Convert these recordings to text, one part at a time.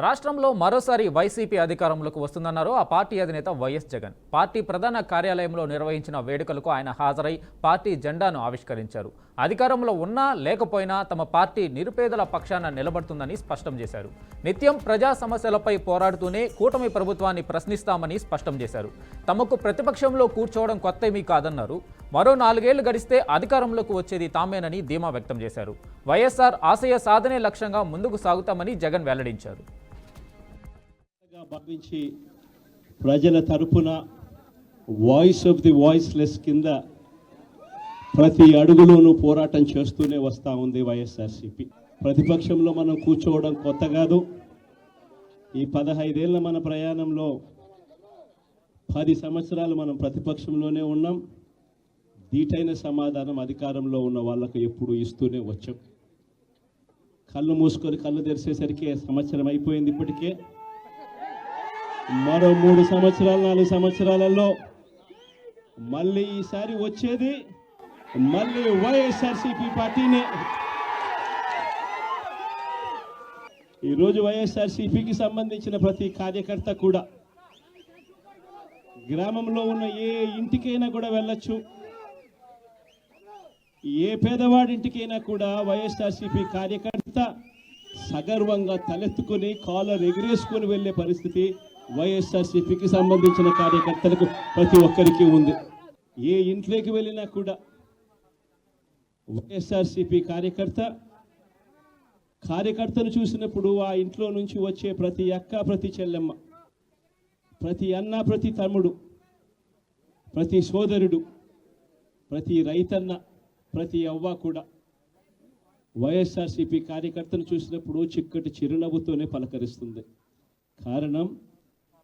రాష్ట్రంలో మరోసారి వైసీపీ అధికారంలోకి వస్తుందన్నారు ఆ పార్టీ అధినేత వైఎస్ జగన్. పార్టీ ప్రధాన కార్యాలయంలో నిర్వహించిన వేడుకలకు ఆయన హాజరై పార్టీ జెండాను ఆవిష్కరించారు. అధికారంలో ఉన్నా లేకపోయినా తమ పార్టీ నిరుపేదల పక్షాన నిలబడుతుందని స్పష్టం చేశారు. నిత్యం ప్రజా సమస్యలపై పోరాడుతూనే కూటమి ప్రభుత్వాన్ని ప్రశ్నిస్తామని స్పష్టం చేశారు. తమకు ప్రతిపక్షంలో కూర్చోవడం కొత్తేమీ కాదన్నారు. మరో 4 ఏళ్లు గడిస్తే అధికారంలోకి వచ్చేది తామేనని ధీమా వ్యక్తం చేశారు. వైఎస్ఆర్ ఆశయ సాధనే లక్ష్యంగా ముందుకు సాగుతామని జగన్ వెల్లడించారు. భావించి ప్రజల తరపున వాయిస్ ఆఫ్ ది వాయిస్లెస్ కింద ప్రతి అడుగులోనూ పోరాటం చేస్తూనే వస్తూ ఉంది వైఎస్ఆర్సీపీ. ప్రతిపక్షంలో మనం కూర్చోవడం కొత్త కాదు. ఈ 15 ఏళ్ల మన ప్రయాణంలో 10 సంవత్సరాలు మనం ప్రతిపక్షంలోనే ఉన్నాం. దీటైన సమాధానం అధికారంలో ఉన్న వాళ్ళకు ఎప్పుడు ఇస్తూనే వచ్చాం. కళ్ళు మూసుకొని కళ్ళు తెరిచేసరికి సంవత్సరం అయిపోయింది. ఇప్పటికే మరో 3 సంవత్సరాలు 4 సంవత్సరాలలో మళ్ళీ ఈసారి వచ్చేది మళ్ళీ వైఎస్ఆర్సీపీ పార్టీనే. ఈరోజు వైఎస్ఆర్సీపీకి సంబంధించిన ప్రతి కార్యకర్త కూడా గ్రామంలో ఉన్న ఏ ఇంటికైనా కూడా వెళ్ళొచ్చు. ఏ పేదవాడింటికైనా కూడా వైఎస్ఆర్సీపీ కార్యకర్త సగర్వంగా తలెత్తుకొని కాలర్ ఎగిరేసుకొని వెళ్ళే పరిస్థితి వైఎస్ఆర్సీపీకి సంబంధించిన కార్యకర్తలకు ప్రతి ఒక్కరికి ఉంది. ఏ ఇంట్లోకి వెళ్ళినా కూడా వైఎస్ఆర్సీపీ కార్యకర్తను చూసినప్పుడు ఆ ఇంట్లో నుంచి వచ్చే ప్రతి అక్క, ప్రతి చెల్లెమ్మ, ప్రతి అన్న, ప్రతి తమ్ముడు, ప్రతి సోదరుడు, ప్రతి రైతన్న, ప్రతి అవ్వ కూడా వైఎస్ఆర్సీపీ కార్యకర్తను చూసినప్పుడు చిక్కటి చిరునవ్వుతోనే పలకరిస్తుంది. కారణం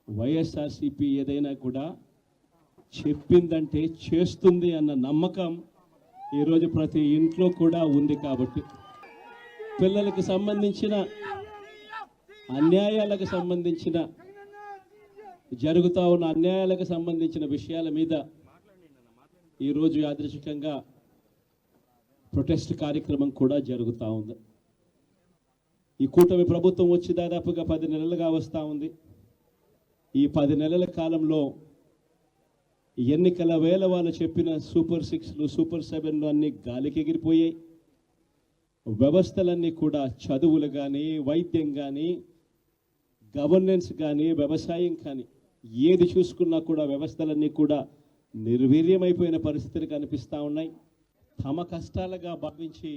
వైఎస్ఆర్సీపీ ఏదైనా కూడా చెప్పిందంటే చేస్తుంది అన్న నమ్మకం ఈరోజు ప్రతి ఇంట్లో కూడా ఉంది. కాబట్టి పిల్లలకు సంబంధించిన అన్యాయాలకు సంబంధించిన జరుగుతూ ఉన్న అన్యాయాలకు సంబంధించిన విషయాల మీద ఈరోజు యాదృచ్ఛికంగా ప్రొటెస్ట్ కార్యక్రమం కూడా జరుగుతూ ఉంది. ఈ కూటమి ప్రభుత్వం వచ్చి దాదాపుగా 10 నెలలుగా వస్తూ ఉంది. ఈ 10 నెలల కాలంలో ఎన్నికల వేళ వాళ్ళు చెప్పిన సూపర్ 6లు, సూపర్ 7లు అన్నీ గాలికి ఎగిరిపోయాయి. వ్యవస్థలన్నీ కూడా చదువులు కానీ, వైద్యం కానీ, గవర్నెన్స్ కానీ, వ్యవసాయం కానీ ఏది చూసుకున్నా కూడా వ్యవస్థలన్నీ కూడా నిర్వీర్యమైపోయిన పరిస్థితులు కనిపిస్తూ ఉన్నాయి. తమ కష్టాలుగా భావించి